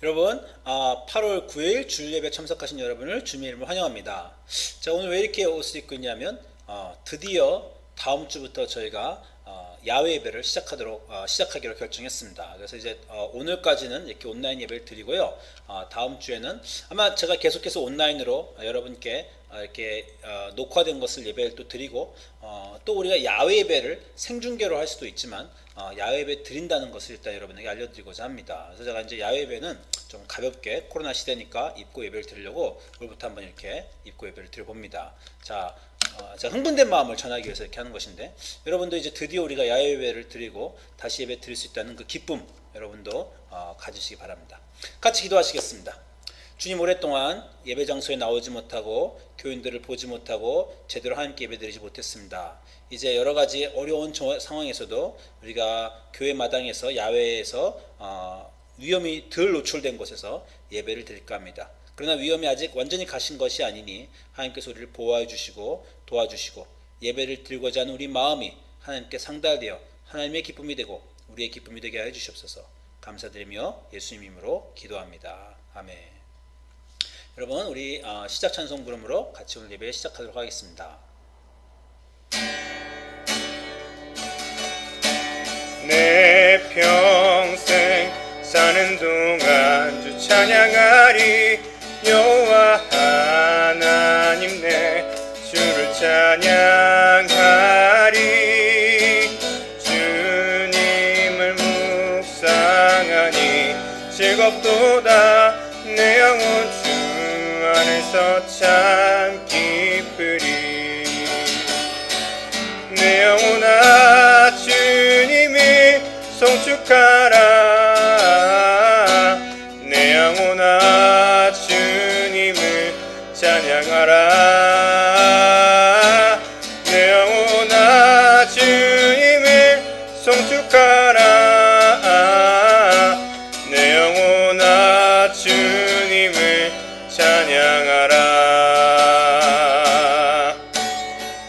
여러분, 8월 9일 주일 예배 참석하신 여러분을 주님의 이름으로 환영합니다. 자, 오늘 왜 이렇게 옷을 입고 있냐면 드디어 다음 주부터 저희가 야외 예배를 시작하기로 결정했습니다. 그래서 이제 오늘까지는 이렇게 온라인 예배를 드리고요. 다음 주에는 아마 제가 계속해서 온라인으로 여러분께 이렇게 녹화된 것을 예배를 또 드리고 또 우리가 야외 예배를 생중계로 할 수도 있지만 야외 예배 드린다는 것을 일단 여러분에게 알려드리고자 합니다. 그래서 제가 이제 야외 예배는 좀 가볍게 코로나 시대니까 입고 예배를 드리려고 오늘부터 한번 이렇게 입고 예배를 드려봅니다. 자, 제가 흥분된 마음을 전하기 위해서 이렇게 하는 것인데, 여러분도 이제 드디어 우리가 야외 예배를 드리고 다시 예배 드릴 수 있다는 그 기쁨 여러분도 가지시기 바랍니다. 같이 기도하시겠습니다. 주님, 오랫동안 예배 장소에 나오지 못하고 교인들을 보지 못하고 제대로 하나님께 예배드리지 못했습니다. 이제 여러 가지 어려운 상황에서도 우리가 교회 마당에서 야외에서 위험이 덜 노출된 곳에서 예배를 드릴까 합니다. 그러나 위험이 아직 완전히 가신 것이 아니니 하나님께서 우리를 보호해 주시고 도와주시고 예배를 드리고자 하는 우리 마음이 하나님께 상달되어 하나님의 기쁨이 되고 우리의 기쁨이 되게 하여 주시옵소서. 감사드리며 예수님 이름으로 기도합니다. 아멘. 여러분, 우리 시작 찬송 부름으로 같이 오늘 예배 시작하도록 하겠습니다. 내 평생 사는 동안 주 찬양하리. 여호와 하나님 내 주를 찬양하리. 주님을 묵상하니 즐겁도다. 내 영혼 주 안에서 참 기쁘리. 내 영혼아 주님을 송축하라. 내 영혼아 주님을 찬양하라. 내 영혼아 주님을 송축하라. 내 영혼아 주님을 찬양하라.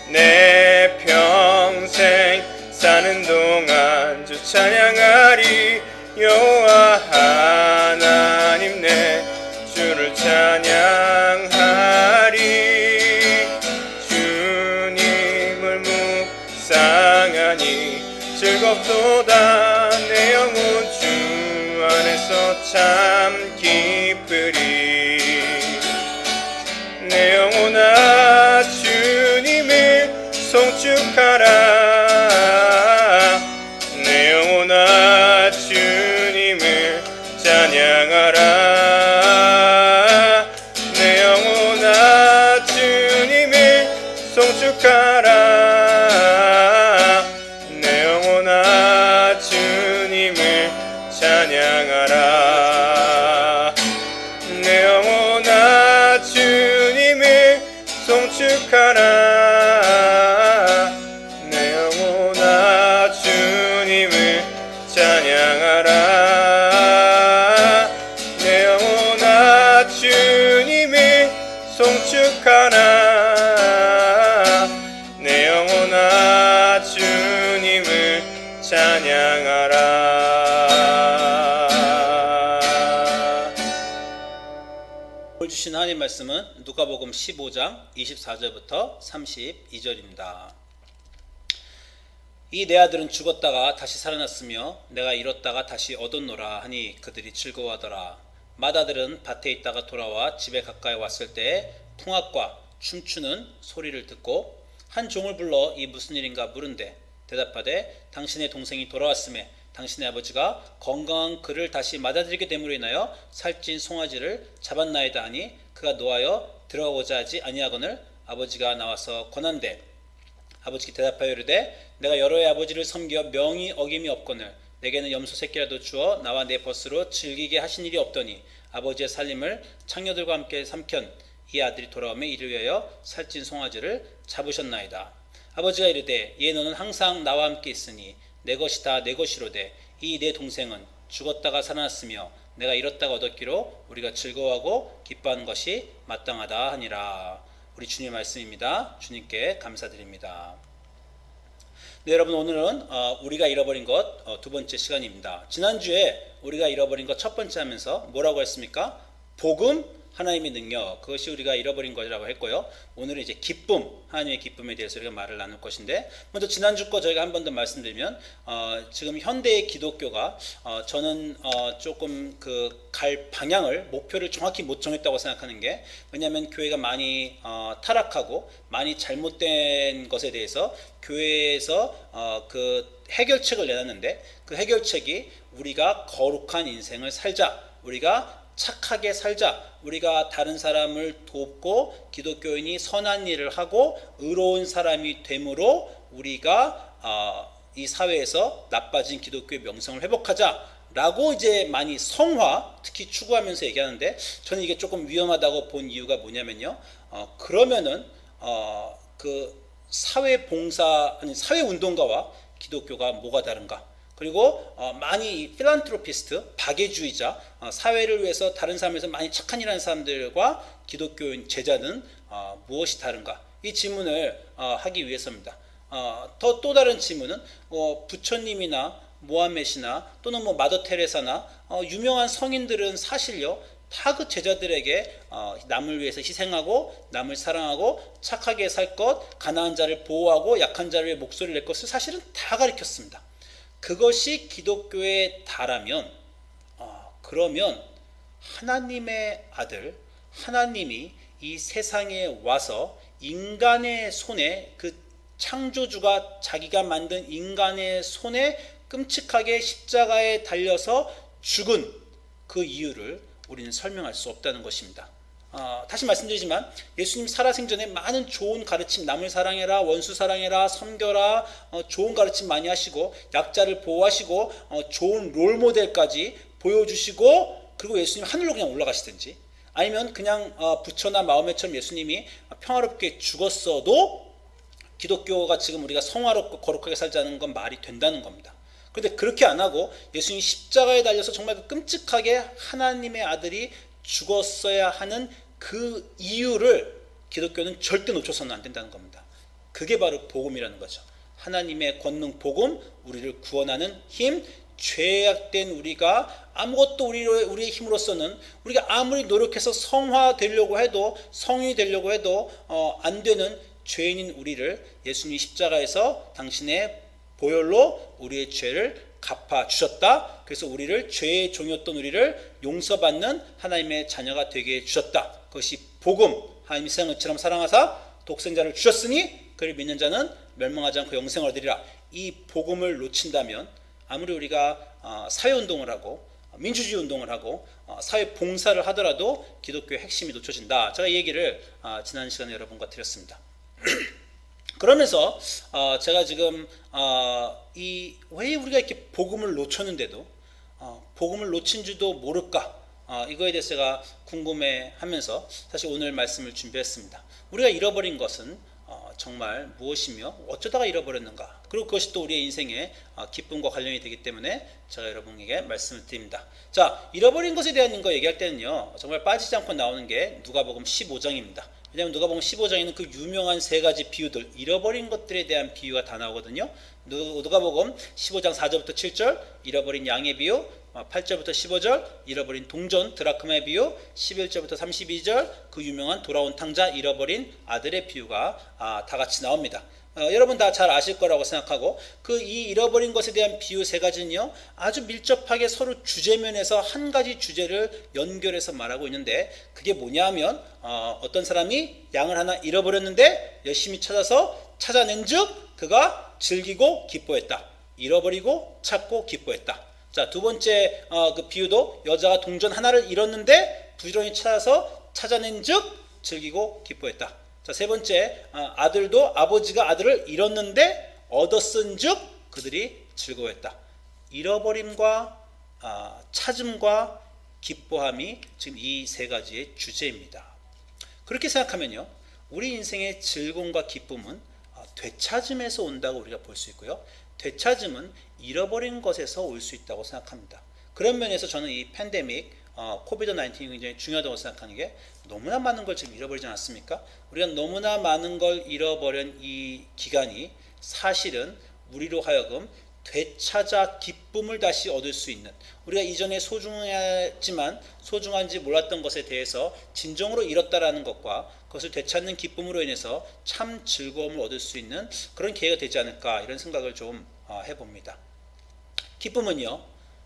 내 평생 사는 동안 주 찬양하리. 여호와 하나님 내 주를 찬양하리. 주님을 묵상하니 즐겁도다. 내 영혼 주 안에서 참 기쁘리. 내 영혼아 주님을 송축하라. 내 영혼아 주님을 찬양하라. 내 영혼아 주님을 송축하라. 내 영혼아 주님을 찬양하라. 내 영혼아 주님을 송축하라. 내 영혼아 주님을 찬양하라. 내 영혼아 주님을 송축하라. 내 영혼아 주님을 찬양하라. 오늘 주신 하나님 말씀은 누가복음 15장 24절부터 32절입니다. 이 내 아들은 죽었다가 다시 살아났으며 내가 잃었다가 다시 얻었노라 하니 그들이 즐거워하더라. 맏아들은 밭에 있다가 돌아와 집에 가까이 왔을 때에 풍악과 춤추는 소리를 듣고 한 종을 불러 이 무슨 일인가 물은데 대답하되 당신의 동생이 돌아왔음에 당신의 아버지가 건강한 그를 다시 맞아들이게 됨으로 인하여 살찐 송아지를 잡았나이다 하니 그가 노하여 들어가고자 하지 아니하거늘 아버지가 나와서 권한대 아버지께 대답하여 이르되 내가 여러 해 아버지를 섬겨 명이 어김이 없거늘 내게는 염소 새끼라도 주어 나와 내 벗으로 즐기게 하신 일이 없더니 아버지의 살림을 창녀들과 함께 삼켠 이 아들이 돌아오매 이를 위하여 살찐 송아지를 잡으셨나이다. 아버지가 이르되 예 너는 항상 나와 함께 있으니 내 것이 다 내 것이로되 이 내 동생은 죽었다가 살아났으며 내가 잃었다가 얻었기로 우리가 즐거워하고 기뻐하는 것이 마땅하다 하니라. 우리 주님의 말씀입니다. 주님께 감사드립니다. 네, 여러분 오늘은 우리가 잃어버린 것 두 번째 시간입니다. 지난주에 우리가 잃어버린 것 첫 번째 하면서 뭐라고 했습니까? 복음, 하나님의 능력, 그것이 우리가 잃어버린 것이라고 했고요. 오늘은 이제 기쁨, 하나님의 기쁨에 대해서 우리가 말을 나눌 것인데, 먼저 지난주 거 저희가 한 번 더 말씀드리면 지금 현대의 기독교가 저는 조금 그 갈 방향을, 목표를 정확히 못 정했다고 생각하는 게, 왜냐하면 교회가 많이 타락하고 많이 잘못된 것에 대해서 교회에서 그 해결책을 내놨는데, 그 해결책이 우리가 거룩한 인생을 살자, 우리가 착하게 살자, 우리가 다른 사람을 돕고 기독교인이 선한 일을 하고 의로운 사람이 되므로 우리가 이 사회에서 나빠진 기독교의 명성을 회복하자 라고 이제 많이 성화 특히 추구하면서 얘기하는데, 저는 이게 조금 위험하다고 본 이유가 뭐냐면요, 그러면은 그 사회봉사 아니 사회운동가와 기독교가 뭐가 다른가, 그리고 많이 필란트로피스트, 박애주의자, 사회를 위해서 다른 사람에서 많이 착한 일하는 사람들과 기독교인 제자는 무엇이 다른가, 이 질문을 하기 위해서입니다. 또 다른 질문은 부처님이나 모하멧이나 또는 뭐 마더 테레사나 유명한 성인들은 사실요 다 그 제자들에게 남을 위해서 희생하고 남을 사랑하고 착하게 살 것, 가난한 자를 보호하고 약한 자를 위해 목소리를 낼 것을 사실은 다 가르쳤습니다. 그것이 기독교의 다라면 그러면 하나님의 아들, 하나님이 이 세상에 와서 인간의 손에, 그 창조주가 자기가 만든 인간의 손에 끔찍하게 십자가에 달려서 죽은 그 이유를 우리는 설명할 수 없다는 것입니다. 다시 말씀드리지만 예수님 살아생전에 많은 좋은 가르침, 남을 사랑해라, 원수 사랑해라, 섬겨라, 좋은 가르침 많이 하시고 약자를 보호하시고 좋은 롤모델까지 보여주시고, 그리고 예수님 하늘로 그냥 올라가시든지 아니면 그냥 부처나 마호메처럼 예수님이 평화롭게 죽었어도 기독교가 지금 우리가 성화롭고 거룩하게 살자는 건 말이 된다는 겁니다. 그런데 그렇게 안 하고 예수님이 십자가에 달려서 정말 그 끔찍하게 하나님의 아들이 죽었어야 하는 그 이유를 기독교는 절대 놓쳐서는 안 된다는 겁니다. 그게 바로 복음이라는 거죠. 하나님의 권능 복음, 우리를 구원하는 힘, 죄악된 우리가 아무것도 우리의 힘으로서는, 우리가 아무리 노력해서 성화되려고 해도, 성인이 되려고 해도 안 되는 죄인인 우리를 예수님이 십자가에서 당신의 보혈로 우리의 죄를 갚아주셨다. 그래서 우리를 죄의 종이었던 우리를 용서받는 하나님의 자녀가 되게 해주셨다. 그것이 복음. 하나님이 세상을처럼 사랑하사 독생자를 주셨으니 그를 믿는 자는 멸망하지 않고 영생을 얻으리라. 이 복음을 놓친다면 아무리 우리가 사회운동을 하고 민주주의 운동을 하고 사회 봉사를 하더라도 기독교의 핵심이 놓쳐진다. 제가 이 얘기를 지난 시간에 여러분과 드렸습니다. 그러면서 제가 지금 왜 우리가 이렇게 복음을 놓쳤는데도 복음을 놓친 줄도 모를까, 이거에 대해서 제가 궁금해하면서 사실 오늘 말씀을 준비했습니다. 우리가 잃어버린 것은 정말 무엇이며 어쩌다가 잃어버렸는가, 그리고 그것이 또 우리의 인생의 기쁨과 관련이 되기 때문에 제가 여러분에게 말씀을 드립니다. 자, 잃어버린 것에 대한 거 얘기할 때는요 정말 빠지지 않고 나오는 게 누가복음 15장입니다. 왜냐하면 누가복음 15장에는 그 유명한 세 가지 비유들, 잃어버린 것들에 대한 비유가 다 나오거든요. 누가복음 15장 4절부터 7절 잃어버린 양의 비유, 8절부터 15절 잃어버린 동전 드라크마의 비유, 11절부터 32절 그 유명한 돌아온 탕자 잃어버린 아들의 비유가 다 같이 나옵니다. 여러분 다 잘 아실 거라고 생각하고, 그 이 잃어버린 것에 대한 비유 세 가지는요 아주 밀접하게 서로 주제면에서 한 가지 주제를 연결해서 말하고 있는데, 그게 뭐냐 하면 어떤 사람이 양을 하나 잃어버렸는데 열심히 찾아서 찾아낸 즉 그가 즐기고 기뻐했다. 잃어버리고 찾고 기뻐했다. 자, 두 번째 그 비유도 여자가 동전 하나를 잃었는데 부지런히 찾아서 찾아낸 즉 즐기고 기뻐했다. 자, 세 번째, 아들도 아버지가 아들을 잃었는데 얻었은 즉 그들이 즐거워했다. 잃어버림과 찾음과 기뻐함이 지금 이 세 가지의 주제입니다. 그렇게 생각하면요 우리 인생의 즐거움과 기쁨은 되찾음에서 온다고 우리가 볼 수 있고요, 되찾음은 잃어버린 것에서 올 수 있다고 생각합니다. 그런 면에서 저는 이 팬데믹, 코비드-19이 굉장히 중요하다고 생각하는 게, 너무나 많은 걸 지금 잃어버리지 않았습니까? 우리가 너무나 많은 걸 잃어버린 이 기간이 사실은 우리로 하여금 되찾아 기쁨을 다시 얻을 수 있는, 우리가 이전에 소중했지만 소중한지 몰랐던 것에 대해서 진정으로 잃었다라는 것과 그것을 되찾는 기쁨으로 인해서 참 즐거움을 얻을 수 있는 그런 기회가 되지 않을까, 이런 생각을 좀 해봅니다. 기쁨은요,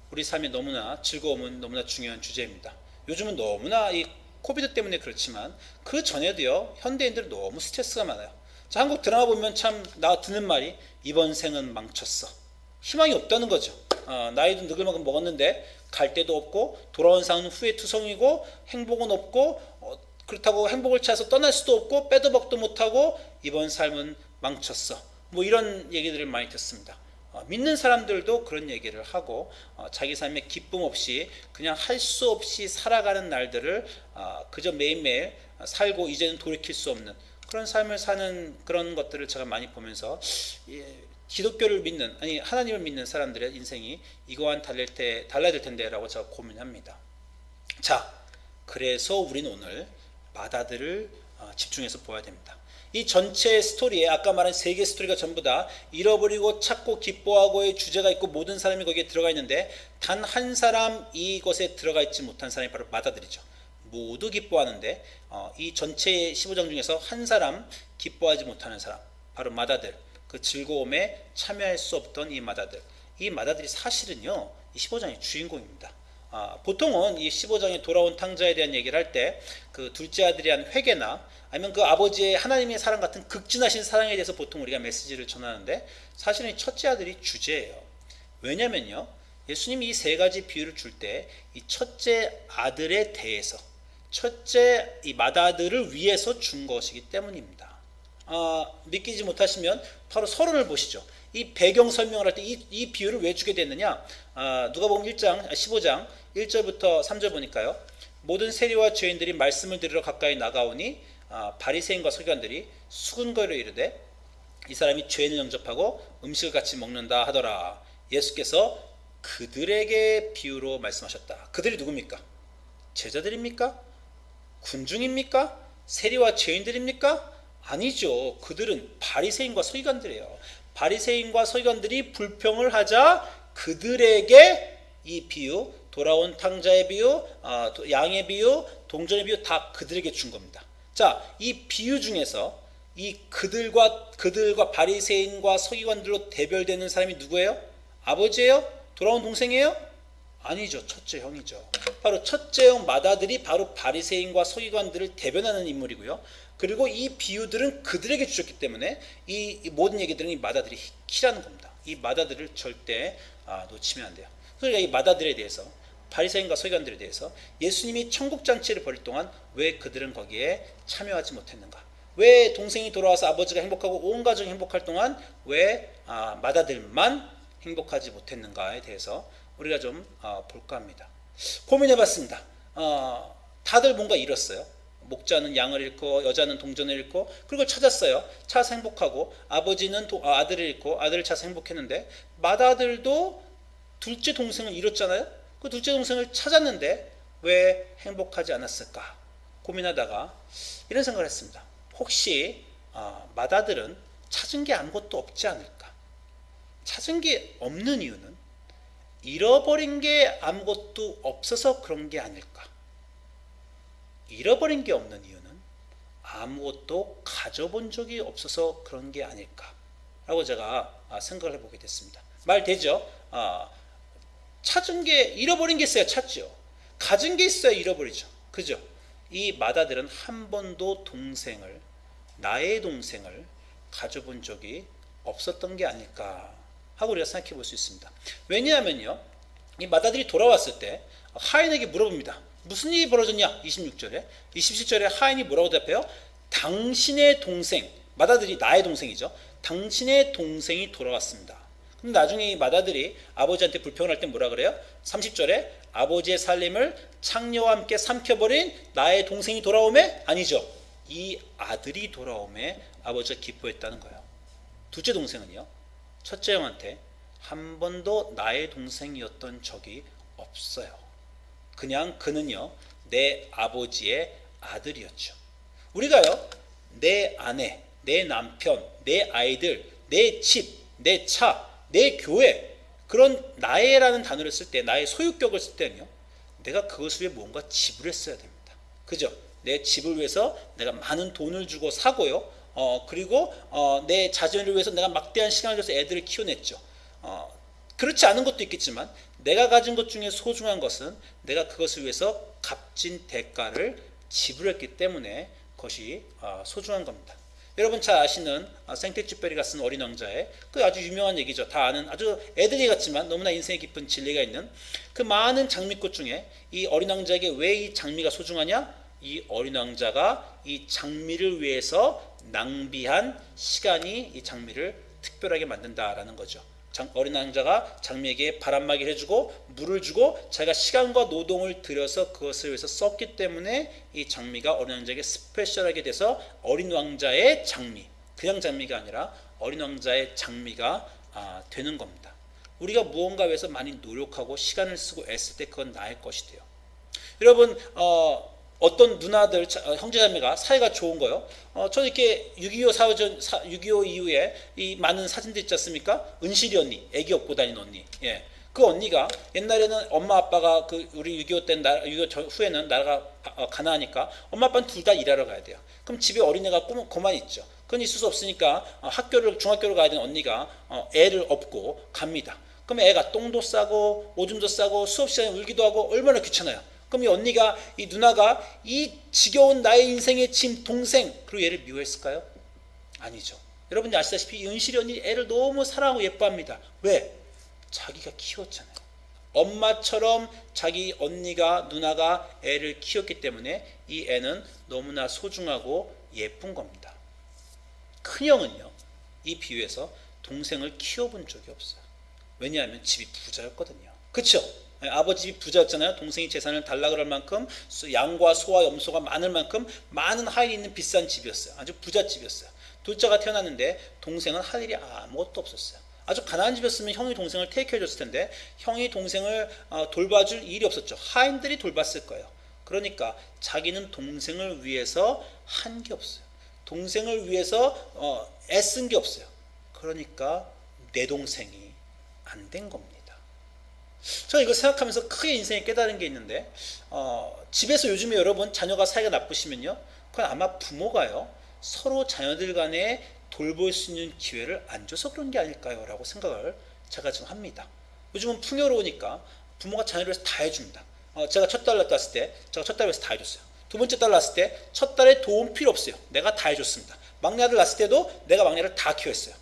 우리 삶에 너무나, 즐거움은 너무나 중요한 주제입니다. 요즘은 너무나 이 코비드 때문에 그렇지만 그 전에도요, 현대인들은 너무 스트레스가 많아요. 자, 한국 드라마 보면 참 나 드는 말이 이번 생은 망쳤어. 희망이 없다는 거죠. 나이도 늙을 만큼 먹었는데 갈 데도 없고 돌아온 상은 후회투성이고 행복은 없고 그렇다고 행복을 찾아서 떠날 수도 없고 빼도 박도 못하고 이번 삶은 망쳤어. 뭐 이런 얘기들을 많이 듣습니다. 믿는 사람들도 그런 얘기를 하고 자기 삶에 기쁨 없이 그냥 할 수 없이 살아가는 날들을 그저 매일매일 살고 이제는 돌이킬 수 없는 그런 삶을 사는 그런 것들을 제가 많이 보면서 기독교를 믿는, 아니 하나님을 믿는 사람들의 인생이 이거와는 달라야 될 텐데라고 제가 고민합니다. 자, 그래서 우리는 오늘 마다들을 집중해서 보아야 됩니다. 이 전체 스토리에 아까 말한 세 개의 스토리가 전부 다 잃어버리고 찾고 기뻐하고의 주제가 있고 모든 사람이 거기에 들어가 있는데 단 한 사람 이것에 들어가 있지 못한 사람이 바로 마다들이죠. 모두 기뻐하는데 이 전체 15장 중에서 한 사람 기뻐하지 못하는 사람, 바로 마다들, 그 즐거움에 참여할 수 없던 이 마다들이 사실은요 이 15장의 주인공입니다. 보통은 이 15장에 돌아온 탕자에 대한 얘기를 할 때 그 둘째 아들에 대한 회개나 아니면 그 아버지의 하나님의 사랑 같은 극진하신 사랑에 대해서 보통 우리가 메시지를 전하는데 사실은 이 첫째 아들이 주제예요. 왜냐면요, 예수님이 이 세 가지 비유를 줄 때 이 첫째 아들에 대해서, 첫째 이 마다들을 위해서 준 것이기 때문입니다. 믿기지 못하시면 바로 서론을 보시죠. 이 배경 설명을 할 때 이 비유를 왜 주게 됐느냐? 누가복음 15장 1절부터 3절 보니까요. 모든 세리와 죄인들이 말씀을 들으러 가까이 나가오니 바리새인과 서기관들이 수군거리로 이르되 이 사람이 죄인을 영접하고 음식을 같이 먹는다 하더라. 예수께서 그들에게 비유로 말씀하셨다. 그들이 누굽니까? 제자들입니까? 군중입니까? 세리와 죄인들입니까? 아니죠. 그들은 바리새인과 서기관들이에요. 바리새인과 서기관들이 불평을 하자 그들에게 이 비유, 돌아온 탕자의 비유, 양의 비유, 동전의 비유 다 그들에게 준 겁니다. 자, 이 비유 중에서 이 그들과 바리새인과 서기관들로 대별되는 사람이 누구예요? 아버지예요? 돌아온 동생이에요? 아니죠. 첫째 형이죠. 바로 첫째 형 마다들이 바로 바리새인과 서기관들을 대변하는 인물이고요. 그리고 이 비유들은 그들에게 주셨기 때문에 이 모든 얘기들은 이 마다들이 키라는 겁니다. 이 마다들을 절대 놓치면 안 돼요. 그러니까 이 마다들에 대해서, 바리새인과 서기관들에 대해서 예수님이 천국잔치를 벌일 동안 왜 그들은 거기에 참여하지 못했는가? 왜 동생이 돌아와서 아버지가 행복하고 온 가정이 행복할 동안 왜 마다들만 행복하지 못했는가에 대해서 우리가 좀 볼까 합니다. 고민해봤습니다. 다들 뭔가 잃었어요. 목자는 양을 잃고 여자는 동전을 잃고 그걸 찾았어요. 찾아서 행복하고 아버지는 아들을 잃고 아들을 찾아서 행복했는데 마다들도 둘째 동생을 잃었잖아요. 그 둘째 동생을 찾았는데 왜 행복하지 않았을까 고민하다가 이런 생각을 했습니다. 혹시 마다들은 찾은 게 아무것도 없지 않을까? 찾은 게 없는 이유는 잃어버린 게 아무것도 없어서 그런 게 아닐까? 잃어버린 게 없는 이유는 아무것도 가져본 적이 없어서 그런 게 아닐까라고 제가 생각을 해보게 됐습니다. 말 되죠? 찾은 게, 잃어버린 게 있어야 찾죠. 가진 게 있어야 잃어버리죠. 그죠? 이 마다들은 한 번도 나의 동생을 가져본 적이 없었던 게 아닐까 하고 우리가 생각해 볼 수 있습니다. 왜냐하면요, 이 마다들이 돌아왔을 때 하인에게 물어봅니다. 무슨 일이 벌어졌냐? 26절에 27절에 하인이 뭐라고 대답해요? 당신의 동생, 마다들이 나의 동생이죠. 당신의 동생이 돌아왔습니다. 그럼 나중에 이 마다들이 아버지한테 불평을 할 때 뭐라 그래요? 30절에 아버지의 살림을 창녀와 함께 삼켜버린 나의 동생이 돌아오매? 아니죠. 이 아들이 돌아오매 아버지가 기뻐했다는 거예요. 둘째 동생은요, 첫째 형한테 한 번도 나의 동생이었던 적이 없어요. 그냥 그는요 내 아버지의 아들이었죠. 우리가요 내 아내, 내 남편, 내 아이들, 내 집, 내 차, 내 교회, 그런 나의라는 단어를 쓸 때, 나의 소유격을 쓸 때는요, 내가 그것을 위해 뭔가 지불했어야 됩니다. 그죠? 내 집을 위해서 내가 많은 돈을 주고 사고요. 그리고 내 자녀를 위해서 내가 막대한 시간을 줘서 애들을 키워냈죠. 그렇지 않은 것도 있겠지만 내가 가진 것 중에 소중한 것은 내가 그것을 위해서 값진 대가를 지불했기 때문에 그것이 소중한 겁니다. 여러분 잘 아시는 생텍쥐페리가 쓴 어린 왕자의 그 아주 유명한 얘기죠. 다 아는 아주 애들이 같지만 너무나 인생에 깊은 진리가 있는 그 많은 장미꽃 중에 이 어린 왕자에게 왜 이 장미가 소중하냐? 이 어린 왕자가 이 장미를 위해서 낭비한 시간이 이 장미를 특별하게 만든다라는 거죠. 어린 왕자가 장미에게 바람막이를 해주고 물을 주고 자기가 시간과 노동을 들여서 그것을 위해서 썼기 때문에 이 장미가 어린 왕자에게 스페셜하게 돼서 어린 왕자의 장미, 그냥 장미가 아니라 어린 왕자의 장미가 되는 겁니다. 우리가 무언가 위해서 많이 노력하고 시간을 쓰고 애쓸 때 그건 나의 것이 돼요. 여러분 어떤 누나들, 형제자매가 사이가 좋은 거요. 저는 이렇게 6.25 이후에 이 많은 사진들 있지 않습니까? 은실이 언니, 애기 업고 다니는 언니. 예. 그 언니가 옛날에는 엄마 아빠가 그 우리 6.25 때 6.25 후에는 나라가 가난하니까 엄마 아빠는 둘 다 일하러 가야 돼요. 그럼 집에 어린애가 그만 있죠. 그건 있을 수 없으니까 중학교를 가야 되는 언니가 애를 업고 갑니다. 그럼 애가 똥도 싸고 오줌도 싸고 수업 시간에 울기도 하고 얼마나 귀찮아요. 그럼 이 언니가, 이 누나가 이 지겨운 나의 인생의 짐 동생, 그리고 얘를 미워했을까요? 아니죠. 여러분이 아시다시피 이 은실이 언니 애를 너무 사랑하고 예뻐합니다. 왜? 자기가 키웠잖아요. 엄마처럼 자기 언니가, 누나가 애를 키웠기 때문에 이 애는 너무나 소중하고 예쁜 겁니다. 큰형은요, 이 비유에서 동생을 키워본 적이 없어요. 왜냐하면 집이 부자였거든요. 그렇죠? 아버지 집이 부자였잖아요. 동생이 재산을 달라 그럴 만큼 양과 소와 염소가 많을 만큼 많은 하인이 있는 비싼 집이었어요. 아주 부잣집이었어요. 둘째가 태어났는데 동생은 할 일이 아무것도 없었어요. 아주 가난한 집이었으면 형이 동생을 테이크해 줬을 텐데 형이 동생을 돌봐줄 일이 없었죠. 하인들이 돌봤을 거예요. 그러니까 자기는 동생을 위해서 한 게 없어요. 동생을 위해서 애쓴 게 없어요. 그러니까 내 동생이 안 된 겁니다. 저는 이걸 생각하면서 크게 인생에 깨달은 게 있는데 집에서 요즘에 여러분 자녀가 사이가 나쁘시면요, 그건 아마 부모가요 서로 자녀들 간에 돌볼 수 있는 기회를 안 줘서 그런 게 아닐까요? 라고 생각을 제가 지금 합니다. 요즘은 풍요로우니까 부모가 자녀를 위해서 다 해줍니다. 제가 첫 딸 낳았을 때 제가 첫 딸을 위해서 다 해줬어요. 두 번째 딸 낳았을 때 첫 딸의 도움 필요 없어요. 내가 다 해줬습니다. 막내 아들 낳았을 때도 내가 막내를 다 키웠어요.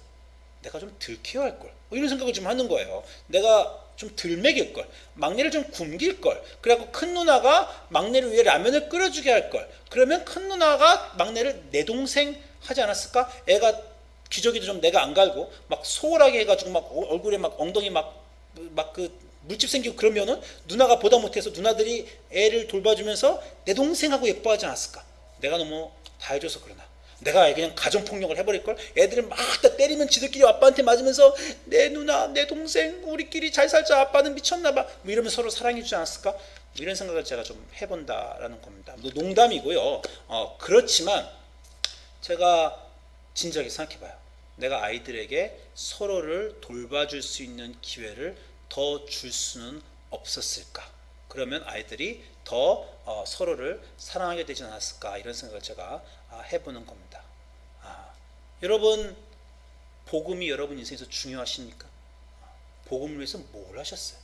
내가 좀 덜 키워야 할걸, 이런 생각을 좀 하는 거예요. 내가 좀 덜 먹일걸, 막내를 좀 굶길걸, 그래갖고 큰 누나가 막내를 위해 라면을 끓여주게 할걸, 그러면 큰 누나가 막내를 내 동생 하지 않았을까? 애가 기저귀도 좀 내가 안 갈고 막 소홀하게 해가지고 막 얼굴에 막 엉덩이 막 그 물집 생기고 그러면은 누나가 보다 못해서 누나들이 애를 돌봐주면서 내 동생하고 예뻐하지 않았을까? 내가 너무 다 해줘서 그러나? 내가 그냥 가정폭력을 해버릴걸? 애들을 막 다 때리면 지들끼리 아빠한테 맞으면서 내 누나, 내 동생, 우리끼리 잘 살자, 아빠는 미쳤나봐, 뭐 이러면 서로 사랑해주지 않았을까? 뭐 이런 생각을 제가 좀 해본다라는 겁니다. 농담이고요. 그렇지만 제가 진지하게 생각해봐요. 내가 아이들에게 서로를 돌봐줄 수 있는 기회를 더 줄 수는 없었을까? 그러면 아이들이 더 서로를 사랑하게 되지 않았을까? 이런 생각을 제가 해보는 겁니다. 여러분, 복음이 여러분 인생에서 중요하십니까? 복음을 위해서 뭘 하셨어요?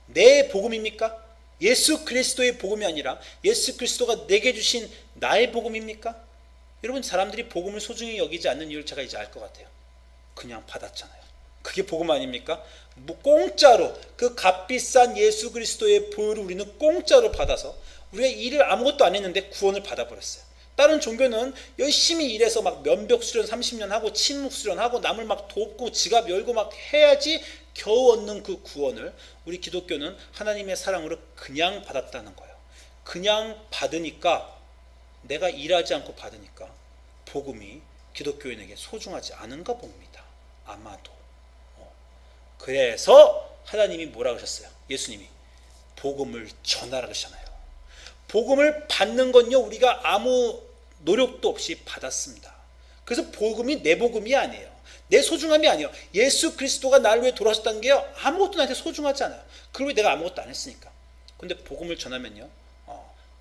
내 복음입니까? 예수 그리스도의 복음이 아니라 예수 그리스도가 내게 주신 나의 복음입니까? 여러분, 사람들이 복음을 소중히 여기지 않는 이유를 제가 이제 알 것 같아요. 그냥 받았잖아요. 그게 복음 아닙니까? 뭐 공짜로 그 값비싼 예수 그리스도의 보혈을 우리는 공짜로 받아서 우리가 일을 아무것도 안 했는데 구원을 받아버렸어요. 다른 종교는 열심히 일해서 막 면벽 수련 30년 하고 침묵 수련하고 남을 막 돕고 지갑 열고 막 해야지 겨우 얻는 그 구원을 우리 기독교는 하나님의 사랑으로 그냥 받았다는 거예요. 그냥 받으니까, 내가 일하지 않고 받으니까 복음이 기독교인에게 소중하지 않은가 봅니다. 아마도. 그래서 하나님이 뭐라 그러셨어요? 예수님이 복음을 전하라 그러셨잖아요. 복음을 받는 건요, 우리가 아무 노력도 없이 받았습니다. 그래서 복음이 내 복음이 아니에요. 내 소중함이 아니에요. 예수 그리스도가 나를 위해 돌아오셨다는 게 아무것도 나한테 소중하지 않아요. 그걸 왜 내가 아무것도 안 했으니까. 근데 복음을 전하면요,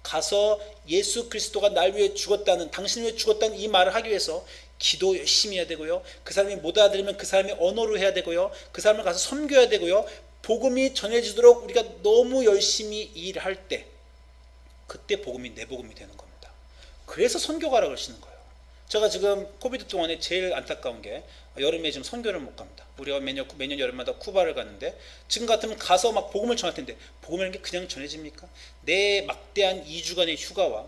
가서 예수 그리스도가 날 위해 죽었다는, 당신을 위해 죽었다는 이 말을 하기 위해서 기도 열심히 해야 되고요, 그 사람이 못 알아들으면 그 사람의 언어로 해야 되고요, 그 사람을 가서 섬겨야 되고요, 복음이 전해지도록 우리가 너무 열심히 일할 때, 그때 복음이 내 복음이 되는 겁니다. 그래서 선교가라고 하시는 거예요. 제가 지금 코비드 동안에 제일 안타까운 게 여름에 지금 선교를 못 갑니다. 우리가 매년 여름마다 쿠바를 갔는데 지금 같으면 가서 막 복음을 전할 텐데 복음이라는 게 그냥 전해집니까? 내 막대한 2주간의 휴가와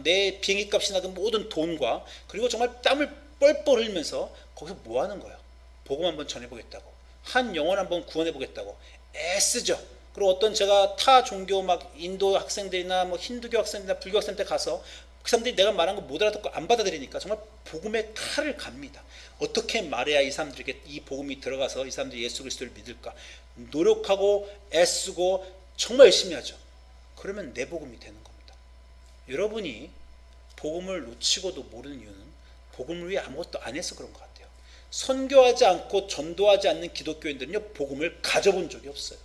내 비행기 값이나 그 모든 돈과 그리고 정말 땀을 뻘뻘 흘리면서 거기서 뭐 하는 거예요? 복음 한번 전해보겠다고, 한 영혼 한번 구원해보겠다고 애쓰죠. 그리고 어떤 제가 타 종교 막 인도 학생들이나 뭐 힌두교 학생들이나 불교 학생들 가서 그 사람들이 내가 말한 거 못 알아듣고 안 받아들이니까 정말 복음의 칼을 갑니다. 어떻게 말해야 이 사람들에게 이 복음이 들어가서 이 사람들이 예수 그리스도를 믿을까 노력하고 애쓰고 정말 열심히 하죠. 그러면 내 복음이 되는 겁니다. 여러분이 복음을 놓치고도 모르는 이유는 복음을 위해 아무것도 안 해서 그런 것 같아요. 선교하지 않고 전도하지 않는 기독교인들은요, 복음을 가져본 적이 없어요.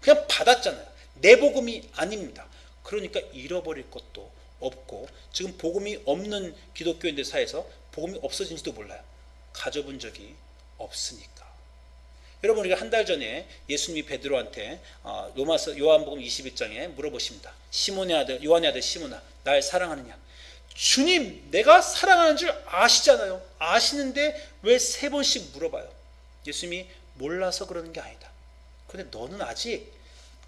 그냥 받았잖아요. 내 복음이 아닙니다. 그러니까 잃어버릴 것도 없고, 지금 복음이 없는 기독교인들 사이에서 복음이 없어진지도 몰라요. 가져본 적이 없으니까. 여러분, 우리가 한 달 전에 예수님이 베드로한테 로마서 요한복음 21장에 물어보십니다. 시몬의 아들, 요한의 아들 시몬아, 날 사랑하느냐? 주님, 내가 사랑하는 줄 아시잖아요. 아시는데 왜 3번씩 물어봐요? 예수님이 몰라서 그러는 게 아니다. 근데 너는 아직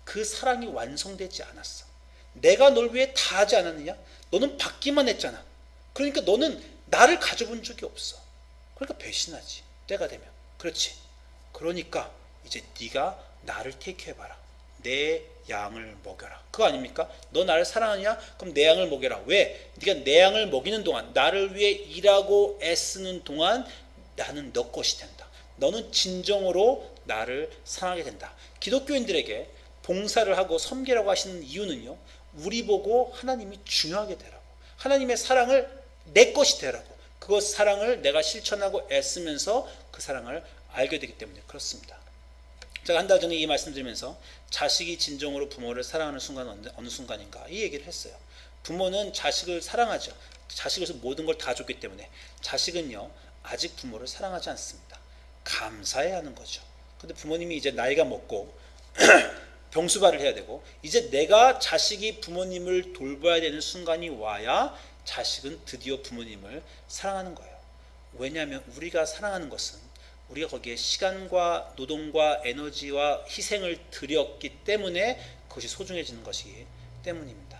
그 사랑이 완성되지 않았어. 내가 널 위해 다 하지 않았느냐? 너는 받기만 했잖아. 그러니까 너는 나를 가져본 적이 없어. 그러니까 배신하지, 때가 되면. 그렇지. 그러니까 이제 네가 나를 택해봐라. 내 양을 먹여라. 그거 아닙니까? 너 나를 사랑하냐? 그럼 내 양을 먹여라. 왜? 네가 내 양을 먹이는 동안, 나를 위해 일하고 애쓰는 동안 나는 너 것이 된다. 너는 진정으로 나를 사랑하게 된다. 기독교인들에게 봉사를 하고 섬기라고 하시는 이유는요, 우리 보고 하나님이 중요하게 되라고, 하나님의 사랑을 내 것이 되라고, 그 사랑을 내가 실천하고 애쓰면서 그 사랑을 알게 되기 때문에 그렇습니다. 제가 한 달 전에 이 말씀 드리면서 자식이 진정으로 부모를 사랑하는 순간은 어느 순간인가 이 얘기를 했어요. 부모는 자식을 사랑하죠. 자식에서 모든 걸 다 줬기 때문에. 자식은요, 아직 부모를 사랑하지 않습니다. 감사해야 하는 거죠. 근데 부모님이 이제 나이가 먹고 병수발을 해야 되고, 이제 내가 자식이 부모님을 돌봐야 되는 순간이 와야 자식은 드디어 부모님을 사랑하는 거예요. 왜냐하면 우리가 사랑하는 것은 우리가 거기에 시간과 노동과 에너지와 희생을 들였기 때문에 그것이 소중해지는 것이기 때문입니다.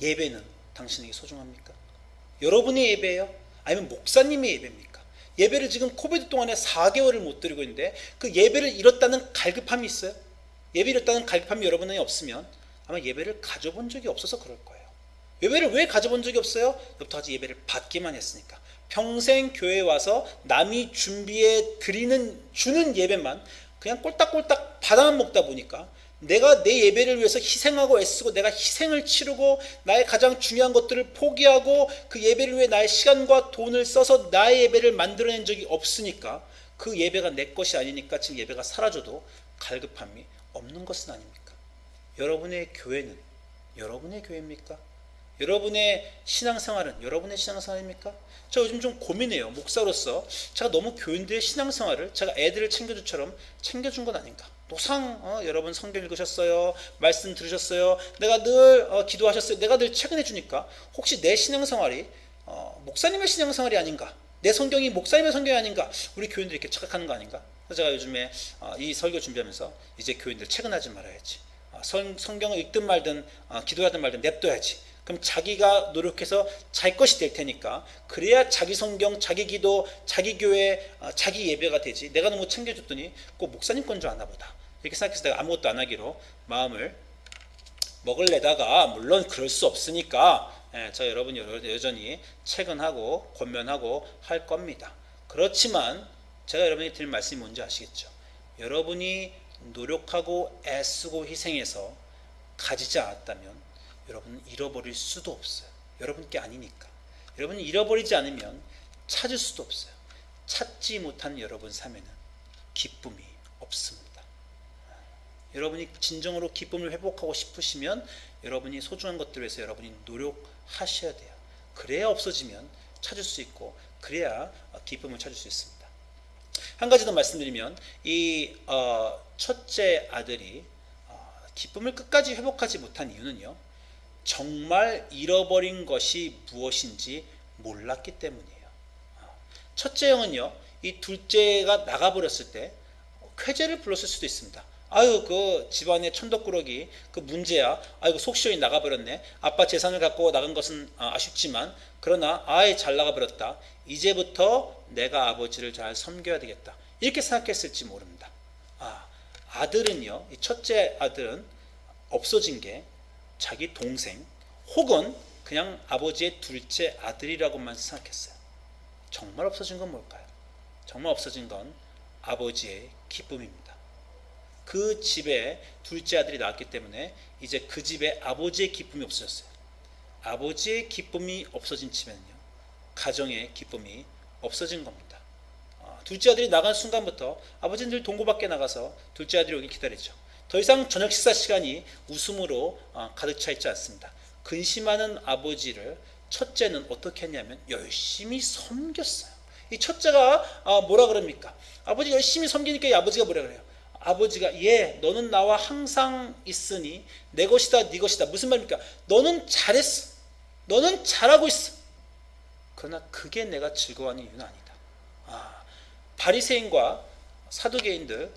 예배는 당신에게 소중합니까? 여러분의 예배예요? 아니면 목사님의 예배입니까? 예배를 지금 코비드 동안에 4개월을 못 드리고 있는데 그 예배를 잃었다는 갈급함이 있어요? 예배 잃었다는 갈급함이 여러분에 없으면 아마 예배를 가져본 적이 없어서 그럴 거예요. 예배를 왜 가져본 적이 없어요? 여태까지 예배를 받기만 했으니까. 평생 교회에 와서 남이 준비해 주는 예배만 그냥 꼴딱꼴딱 받아만 먹다 보니까 내가 내 예배를 위해서 희생하고 애쓰고 내가 희생을 치르고 나의 가장 중요한 것들을 포기하고 그 예배를 위해 나의 시간과 돈을 써서 나의 예배를 만들어낸 적이 없으니까 그 예배가 내 것이 아니니까 지금 예배가 사라져도 갈급함이 없는 것은 아닙니까? 여러분의 교회는 여러분의 교회입니까? 여러분의 신앙생활은 여러분의 신앙생활입니까? 저 요즘 좀 고민해요. 목사로서 제가 너무 교인들의 신앙생활을 제가 애들을 챙겨주처럼 챙겨준 건 아닌가? 노상 여러분 성경 읽으셨어요? 말씀 들으셨어요? 내가 늘 기도하셨어요? 내가 늘 체근해 주니까 혹시 내 신앙생활이 목사님의 신앙생활이 아닌가? 내 성경이 목사님의 성경이 아닌가? 우리 교인들이 이렇게 착각하는 거 아닌가? 그래서 제가 요즘에 이 설교 준비하면서 이제 교인들 체근하지 말아야지. 성경을 읽든 말든 기도하든 말든 냅둬야지. 그럼 자기가 노력해서 자기 것이 될 테니까 그래야 자기 성경, 자기 기도, 자기 교회, 자기 예배가 되지. 내가 너무 챙겨줬더니 꼭 목사님 건 줄 아나 보다. 이렇게 생각해서 내가 아무것도 안 하기로 마음을 먹을래다가 물론 그럴 수 없으니까 저 여러분 여전히 체근하고 권면하고 할 겁니다. 그렇지만 제가 여러분에게 드릴 말씀이 뭔지 아시겠죠? 여러분이 노력하고 애쓰고 희생해서 가지지 않았다면 여러분은 잃어버릴 수도 없어요. 여러분께 아니니까. 여러분이 잃어버리지 않으면 찾을 수도 없어요. 찾지 못한 여러분 삶에는 기쁨이 없습니다. 여러분이 진정으로 기쁨을 회복하고 싶으시면 여러분이 소중한 것들을 위해서 여러분이 노력하셔야 돼요. 그래야 없어지면 찾을 수 있고, 그래야 기쁨을 찾을 수 있습니다. 한 가지 더 말씀드리면, 이 첫째 아들이 기쁨을 끝까지 회복하지 못한 이유는요, 정말 잃어버린 것이 무엇인지 몰랐기 때문이에요. 첫째 형은요, 이 둘째가 나가버렸을 때 쾌재를 불렀을 수도 있습니다. 아유, 그 집안의 천덕꾸러기, 그 문제야. 아이고, 속 시원히 나가버렸네. 아빠 재산을 갖고 나간 것은 아쉽지만, 그러나 아이 잘 나가버렸다. 이제부터 내가 아버지를 잘 섬겨야 되겠다. 이렇게 생각했을지 모릅니다. 아들은요, 이 첫째 아들은 없어진 게 자기 동생 혹은 그냥 아버지의 둘째 아들이라고만 생각했어요. 정말 없어진 건 뭘까요? 정말 없어진 건 아버지의 기쁨입니다. 그 집에 둘째 아들이 나왔기 때문에 이제 그 집에 아버지의 기쁨이 없어졌어요. 아버지의 기쁨이 없어진 집에는요, 가정의 기쁨이 없어진 겁니다. 둘째 아들이 나간 순간부터 아버지는 늘 동고 밖에 나가서 둘째 아들이 오길 기다리죠. 더 이상 저녁 식사 시간이 웃음으로 가득 차 있지 않습니다. 근심하는 아버지를 첫째는 어떻게 했냐면 열심히 섬겼어요. 이 첫째가 뭐라 그럽니까? 아버지 열심히 섬기니까 이 아버지가 뭐라 그래요? 아버지가 너는 나와 항상 있으니 내 것이다 네 것이다. 무슨 말입니까? 너는 잘했어. 너는 잘하고 있어. 그러나 그게 내가 즐거워하는 이유는 아니다. 바리새인과 사두개인들,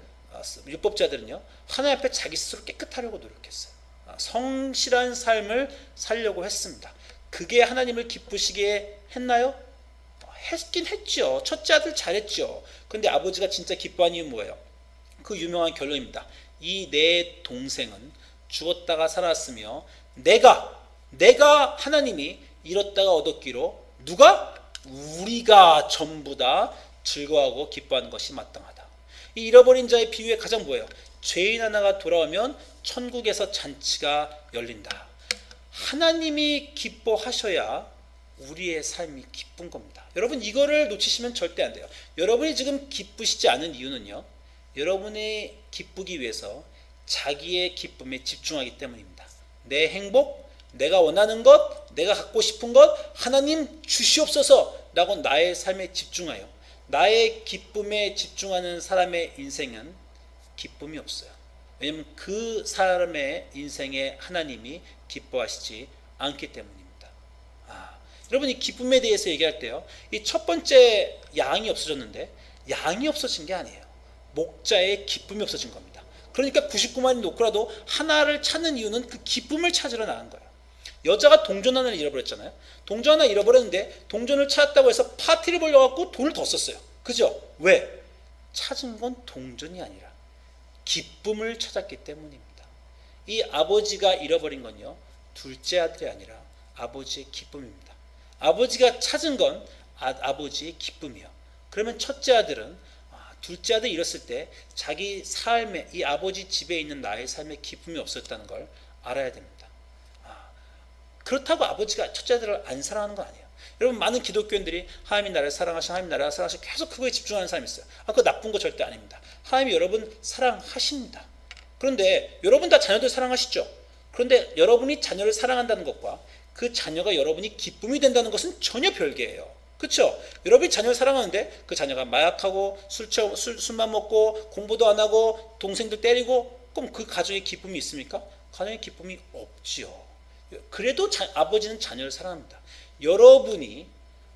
율법자들은요, 하나님 앞에 자기 스스로 깨끗하려고 노력했어요. 성실한 삶을 살려고 했습니다. 그게 하나님을 기쁘시게 했나요? 했긴 했죠. 첫째 아들 잘했죠. 근데 아버지가 진짜 기뻐한 이유는 뭐예요? 그 유명한 결론입니다. 이 내 동생은 죽었다가 살았으며 내가 하나님이 잃었다가 얻었기로 누가? 우리가 전부 다 즐거워하고 기뻐하는 것이 마땅하다. 이 잃어버린 자의 비유에 가장 뭐예요? 죄인 하나가 돌아오면 천국에서 잔치가 열린다. 하나님이 기뻐하셔야 우리의 삶이 기쁜 겁니다. 여러분, 이거를 놓치시면 절대 안 돼요. 여러분이 지금 기쁘시지 않은 이유는요, 여러분이 기쁘기 위해서 자기의 기쁨에 집중하기 때문입니다. 내 행복, 내가 원하는 것, 내가 갖고 싶은 것 하나님 주시옵소서 라고 나의 삶에 집중하여 나의 기쁨에 집중하는 사람의 인생은 기쁨이 없어요. 왜냐하면 그 사람의 인생에 하나님이 기뻐하시지 않기 때문입니다. 여러분이 기쁨에 대해서 얘기할 때요, 이 첫 번째 양이 없어졌는데 양이 없어진 게 아니에요. 목자의 기쁨이 없어진 겁니다. 그러니까 99마리 놓고라도 하나를 찾는 이유는 그 기쁨을 찾으러 나간 거예요. 여자가 동전 하나를 잃어버렸잖아요. 동전 하나 잃어버렸는데 동전을 찾았다고 해서 파티를 벌려갖고 돈을 더 썼어요. 그죠? 왜? 찾은 건 동전이 아니라 기쁨을 찾았기 때문입니다. 이 아버지가 잃어버린 건요, 둘째 아들이 아니라 아버지의 기쁨입니다. 아버지가 찾은 건 아버지의 기쁨이요. 그러면 첫째 아들은 둘째 아들 잃었을 때 자기 삶에, 이 아버지 집에 있는 나의 삶에 기쁨이 없었다는 걸 알아야 됩니다. 그렇다고 아버지가 첫째 아들을 안 사랑하는 거 아니에요. 여러분, 많은 기독교인들이 하나님이 나를 사랑하시고 하나님이 나를 사랑하시고 계속 그거에 집중하는 사람이 있어요. 그거 나쁜 거 절대 아닙니다. 하나님이 여러분 사랑하십니다. 그런데 여러분 다 자녀들 사랑하시죠? 그런데 여러분이 자녀를 사랑한다는 것과 그 자녀가 여러분이 기쁨이 된다는 것은 전혀 별개예요. 그렇죠? 여러분이 자녀를 사랑하는데 그 자녀가 마약하고 술만 먹고 공부도 안 하고 동생들 때리고, 그럼 그 가정에 기쁨이 있습니까? 가정에 기쁨이 없지요. 그래도 아버지는 자녀를 사랑합니다. 여러분이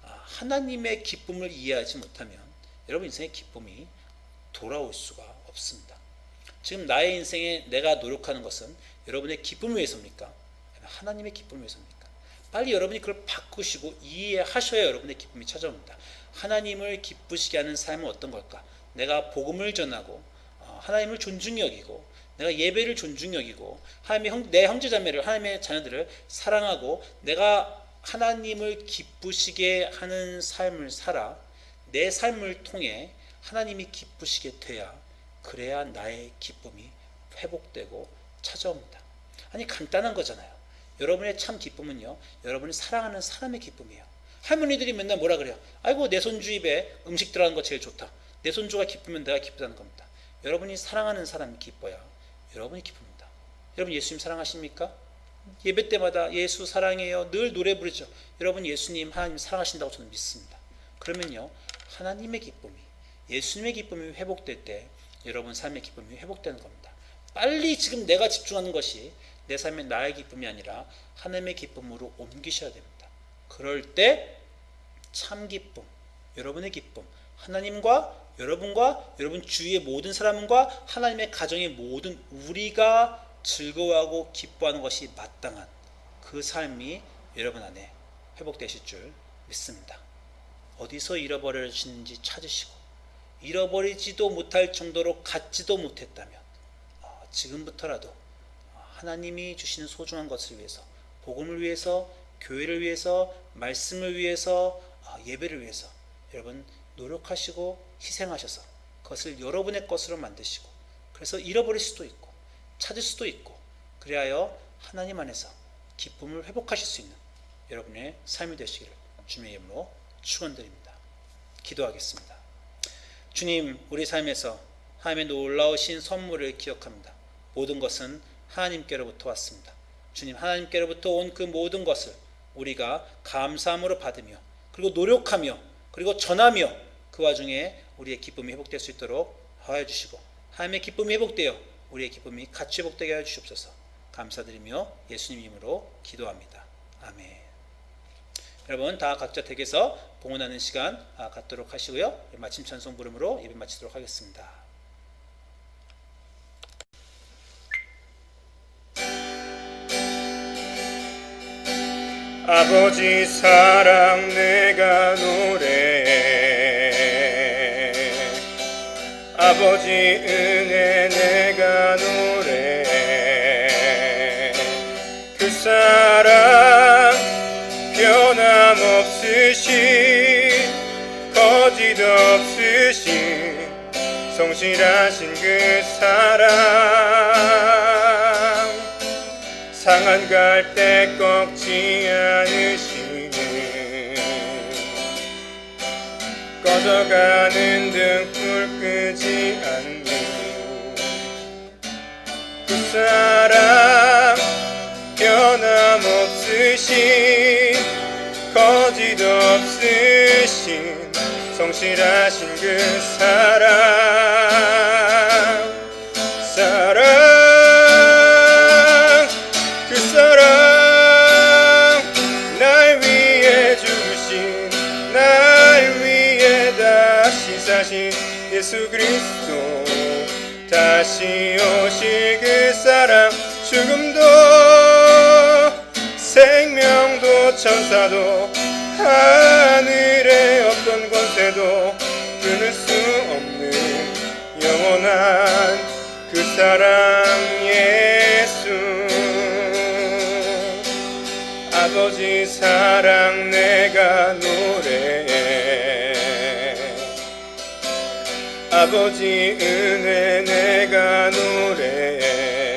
하나님의 기쁨을 이해하지 못하면 여러분 인생의 기쁨이 돌아올 수가 없습니다. 지금 나의 인생에 내가 노력하는 것은 여러분의 기쁨을 위해서입니까? 하나님의 기쁨을 위해서입니까? 빨리 여러분이 그걸 바꾸시고 이해하셔야 여러분의 기쁨이 찾아옵니다. 하나님을 기쁘시게 하는 삶은 어떤 걸까? 내가 복음을 전하고 하나님을 존중히 여기고 내가 예배를 존중히 여기고 내 형제자매를, 하나님의 자녀들을 사랑하고 내가 하나님을 기쁘시게 하는 삶을 살아 내 삶을 통해 하나님이 기쁘시게 돼야, 그래야 나의 기쁨이 회복되고 찾아옵니다. 아니, 간단한 거잖아요. 여러분의 참 기쁨은요, 여러분이 사랑하는 사람의 기쁨이에요. 할머니들이 맨날 뭐라 그래요? 아이고 내 손주 입에 음식 들어가는 거 제일 좋다. 내 손주가 기쁘면 내가 기쁘다는 겁니다. 여러분이 사랑하는 사람이 기뻐야 여러분이 기쁩니다. 여러분 예수님 사랑하십니까? 예배 때마다 예수 사랑해요 늘 노래 부르죠. 여러분 예수님 하나님 사랑하신다고 저는 믿습니다. 그러면요 하나님의 기쁨이 예수님의 기쁨이 회복될 때 여러분 삶의 기쁨이 회복되는 겁니다. 빨리 지금 내가 집중하는 것이 내 삶의 나의 기쁨이 아니라 하나님의 기쁨으로 옮기셔야 됩니다. 그럴 때 참 기쁨, 여러분의 기쁨, 하나님과 여러분과 여러분 주위의 모든 사람과 하나님의 가정의 모든 우리가 즐거워하고 기뻐하는 것이 마땅한 그 삶이 여러분 안에 회복되실 줄 믿습니다. 어디서 잃어버려지는지 찾으시고 잃어버리지도 못할 정도로 갖지도 못했다면 지금부터라도 하나님이 주시는 소중한 것을 위해서 복음을 위해서 교회를 위해서 말씀을 위해서 예배를 위해서 여러분 노력하시고 희생하셔서 그것을 여러분의 것으로 만드시고 그래서 잃어버릴 수도 있고 찾을 수도 있고 그리하여 하나님 안에서 기쁨을 회복하실 수 있는 여러분의 삶이 되시기를 주님의 이름으로 축원드립니다. 기도하겠습니다. 주님, 우리 삶에서 하나님의 놀라우신 선물을 기억합니다. 모든 것은 하나님께로부터 왔습니다. 주님, 하나님께로부터 온 그 모든 것을 우리가 감사함으로 받으며 그리고 노력하며 그리고 전하며 그 와중에 우리의 기쁨이 회복될 수 있도록 하여 주시고 하나님의 기쁨이 회복되어 우리의 기쁨이 같이 회복되게 하여 주시옵소서. 감사드리며 예수님 이름으로 기도합니다. 아멘. 여러분 다 각자 댁에서 봉헌하는 시간 갖도록 하시고요. 마침 찬송 부름으로 예배 마치도록 하겠습니다. 아버지 사랑 내가 노래해 아버지 은혜 내가 노래해 그 사랑 변함없으신 거짓 없으신 성실하신 그 사랑 상한 갈대 꺾지 않으시는 꺼져가는 등불 끄지 않는 그 사랑 변함없으신 거짓 없으신 성실하신 그 사랑 그 사랑 날 위해 주신 날 위해 다시 사신 예수 그리스도 다시 오실 그 사랑 죽음도 생명도 천사도 하늘의 어떤 권세도 끊을 수 없는 영원한 그 사랑 예수 아버지 사랑 내가 노래해 아버지 은혜 내가 노래해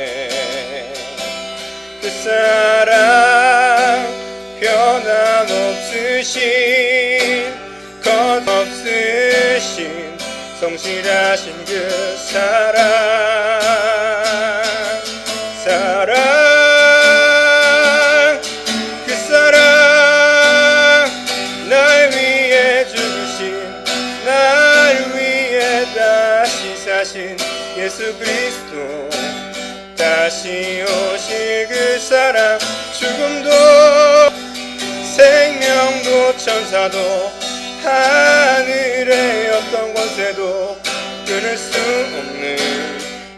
그 사랑 변함없으신 겉없으신 성실하신 그 사랑 그 사랑 날 위해 주신 날 위해 다시 사신 예수 그리스도 다시 오실 그 사랑 죽음도 생명도 천사도 하늘의 어떤 권세도 끊을 수 없는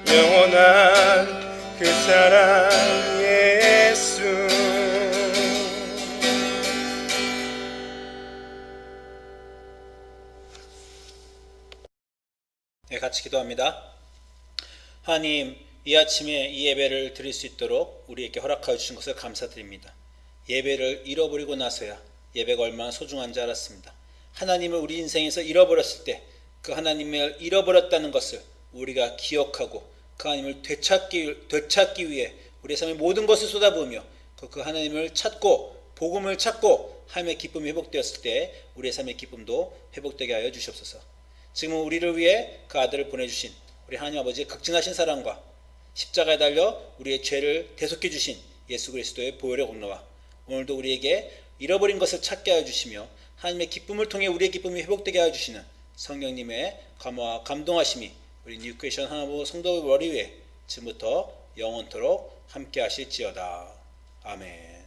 영원한 그 사랑 예수 네, 같이 기도합니다. 하나님, 이 아침에 이 예배를 드릴 수 있도록 우리에게 허락하여 주신 것을 감사드립니다. 예배를 잃어버리고 나서야 예배가 얼마나 소중한지 알았습니다. 하나님을 우리 인생에서 잃어버렸을 때 그 하나님을 잃어버렸다는 것을 우리가 기억하고 그 하나님을 되찾기 위해 우리의 삶의 모든 것을 쏟아부으며 그 하나님을 찾고 복음을 찾고 하나님의 기쁨이 회복되었을 때 우리의 삶의 기쁨도 회복되게 하여 주시옵소서. 지금 우리를 위해 그 아들을 보내주신 우리 하나님 아버지의 극진하신 사랑과 십자가에 달려 우리의 죄를 대속해 주신 예수 그리스도의 보혈의 공로와 오늘도 우리에게 잃어버린 것을 찾게 하여 주시며 하나님의 기쁨을 통해 우리의 기쁨이 회복되게 하여 주시는 성령님의 감화와 감동하심이 우리 뉴크리에이션 하나님 성도의 머리 위에 지금부터 영원토록 함께 하실지어다. 아멘.